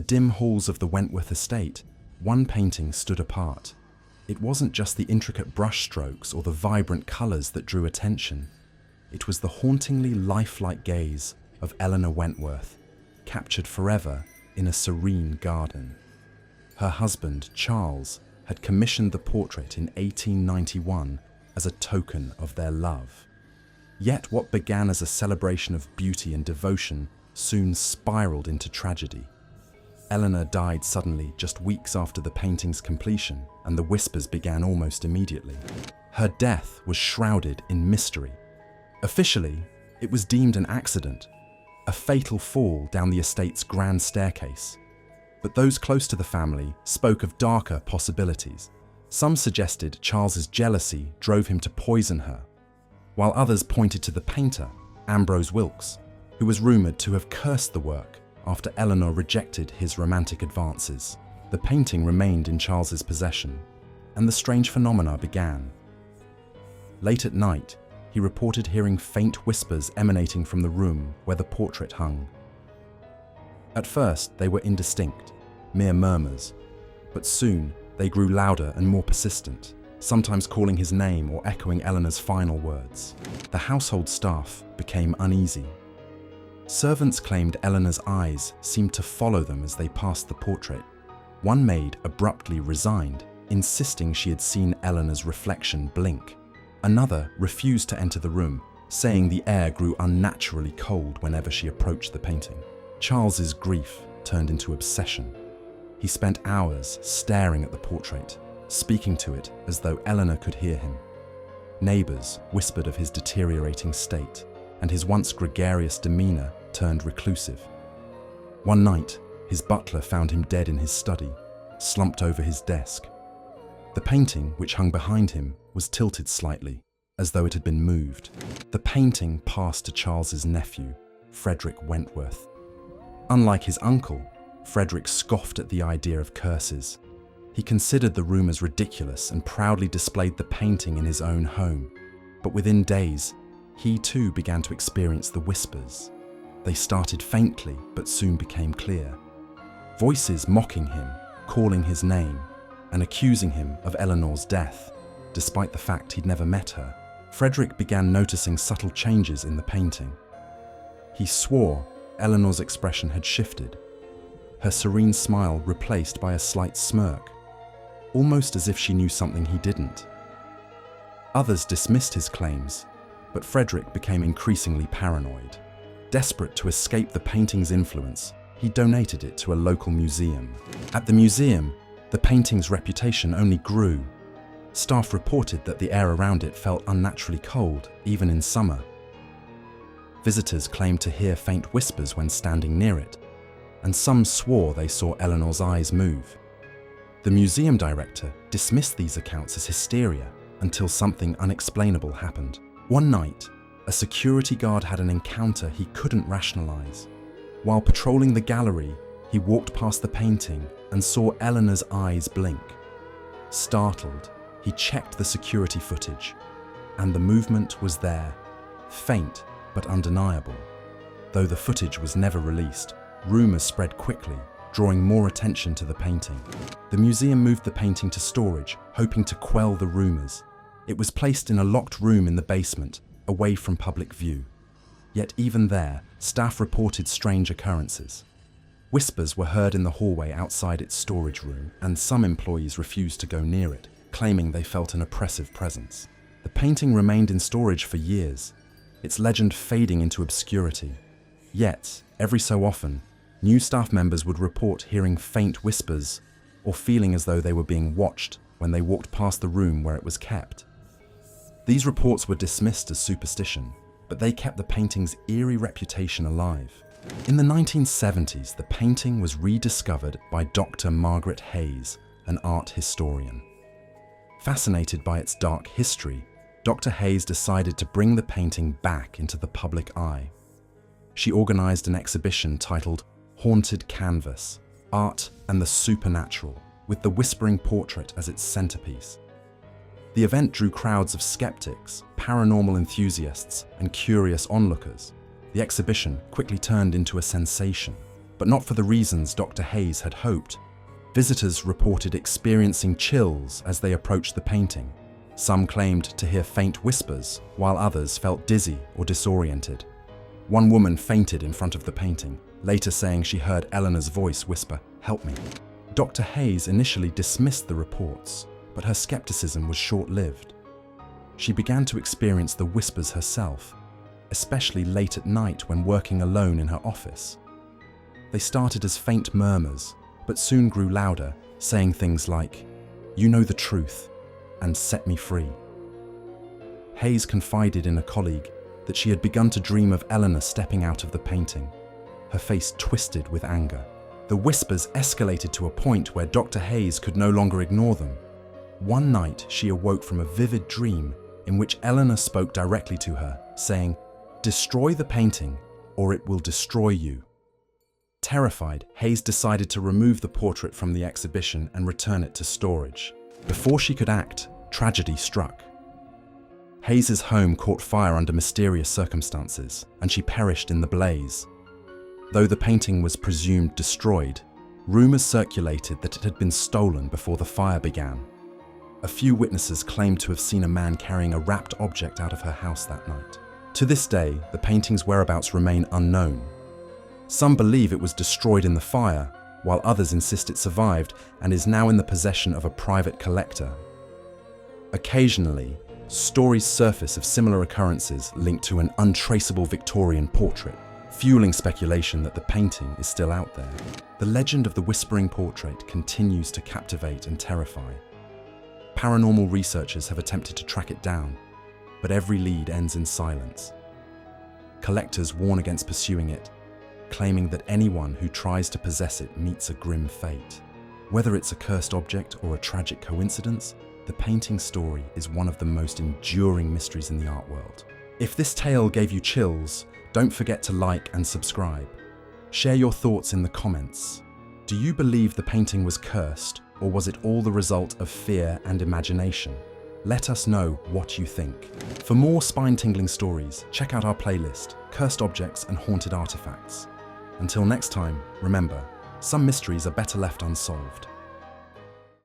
dim halls of the Wentworth estate, one painting stood apart. It wasn't just the intricate brushstrokes or the vibrant colours that drew attention. It was the hauntingly lifelike gaze of Eleanor Wentworth, captured forever in a serene garden. Her husband, Charles, had commissioned the portrait in 1891 as a token of their love. Yet what began as a celebration of beauty and devotion soon spiraled into tragedy. Eleanor died suddenly just weeks after the painting's completion, and the whispers began almost immediately. Her death was shrouded in mystery. Officially, it was deemed an accident, a fatal fall down the estate's grand staircase. But those close to the family spoke of darker possibilities. Some suggested Charles's jealousy drove him to poison her, while others pointed to the painter, Ambrose Wilkes, who was rumoured to have cursed the work after Eleanor rejected his romantic advances. The painting remained in Charles's possession, and the strange phenomena began. Late at night, he reported hearing faint whispers emanating from the room where the portrait hung. At first, they were indistinct, mere murmurs, but soon they grew louder and more persistent, sometimes calling his name or echoing Eleanor's final words. The household staff became uneasy. Servants claimed Eleanor's eyes seemed to follow them as they passed the portrait. One maid abruptly resigned, insisting she had seen Eleanor's reflection blink. Another refused to enter the room, saying the air grew unnaturally cold whenever she approached the painting. Charles's grief turned into obsession. He spent hours staring at the portrait, speaking to it as though Eleanor could hear him. Neighbours whispered of his deteriorating state, and his once gregarious demeanour turned reclusive. One night, his butler found him dead in his study, slumped over his desk. The painting, which hung behind him, was tilted slightly, as though it had been moved. The painting passed to Charles's nephew, Frederick Wentworth. Unlike his uncle, Frederick scoffed at the idea of curses. He considered the rumours ridiculous and proudly displayed the painting in his own home. But within days, he too began to experience the whispers. They started faintly, but soon became clear. Voices mocking him, calling his name, and accusing him of Eleanor's death, despite the fact he'd never met her. Frederick began noticing subtle changes in the painting. He swore Eleanor's expression had shifted, her serene smile replaced by a slight smirk, almost as if she knew something he didn't. Others dismissed his claims, but Frederick became increasingly paranoid. Desperate to escape the painting's influence, he donated it to a local museum. At the museum, the painting's reputation only grew. Staff reported that the air around it felt unnaturally cold, even in summer. Visitors claimed to hear faint whispers when standing near it, and some swore they saw Eleanor's eyes move. The museum director dismissed these accounts as hysteria until something unexplainable happened. One night, a security guard had an encounter he couldn't rationalize. While patrolling the gallery, he walked past the painting and saw Eleanor's eyes blink. Startled, he checked the security footage, and the movement was there, faint but undeniable. Though the footage was never released, rumors spread quickly, drawing more attention to the painting. The museum moved the painting to storage, hoping to quell the rumors. It was placed in a locked room in the basement, away from public view. Yet even there, staff reported strange occurrences. Whispers were heard in the hallway outside its storage room, and some employees refused to go near it, claiming they felt an oppressive presence. The painting remained in storage for years, its legend fading into obscurity. Yet, every so often, new staff members would report hearing faint whispers or feeling as though they were being watched when they walked past the room where it was kept. These reports were dismissed as superstition, but they kept the painting's eerie reputation alive. In the 1970s, the painting was rediscovered by Dr. Margaret Hayes, an art historian. Fascinated by its dark history, Dr. Hayes decided to bring the painting back into the public eye. She organized an exhibition titled Haunted Canvas, Art and the Supernatural, with the whispering portrait as its centerpiece. The event drew crowds of skeptics, paranormal enthusiasts, and curious onlookers. The exhibition quickly turned into a sensation. but not for the reasons Dr. Hayes had hoped. Visitors reported experiencing chills as they approached the painting. Some claimed to hear faint whispers, while others felt dizzy or disoriented. One woman fainted in front of the painting, later saying she heard Eleanor's voice whisper, "Help me." Dr. Hayes initially dismissed the reports, but her skepticism was short-lived. She began to experience the whispers herself, especially late at night when working alone in her office. They started as faint murmurs, but soon grew louder, saying things like, "You know the truth, and set me free." Hayes confided in a colleague that she had begun to dream of Eleanor stepping out of the painting, her face twisted with anger. The whispers escalated to a point where Dr. Hayes could no longer ignore them. One night, she awoke from a vivid dream in which Eleanor spoke directly to her, saying, "Destroy the painting, or it will destroy you." Terrified, Hayes decided to remove the portrait from the exhibition and return it to storage. Before she could act, tragedy struck. Hayes's home caught fire under mysterious circumstances, and she perished in the blaze. Though the painting was presumed destroyed, rumors circulated that it had been stolen before the fire began. A few witnesses claimed to have seen a man carrying a wrapped object out of her house that night. To this day, the painting's whereabouts remain unknown. Some believe it was destroyed in the fire, while others insist it survived and is now in the possession of a private collector. Occasionally, stories surface of similar occurrences linked to an untraceable Victorian portrait, fueling speculation that the painting is still out there. The legend of the whispering portrait continues to captivate and terrify. Paranormal researchers have attempted to track it down, but every lead ends in silence. Collectors warn against pursuing it, claiming that anyone who tries to possess it meets a grim fate. Whether it's a cursed object or a tragic coincidence, the painting story is one of the most enduring mysteries in the art world. If this tale gave you chills, don't forget to like and subscribe. Share your thoughts in the comments. Do you believe the painting was cursed, or was it all the result of fear and imagination? Let us know what you think. For more spine-tingling stories, check out our playlist, Cursed Objects and Haunted Artifacts. Until next time, remember, some mysteries are better left unsolved.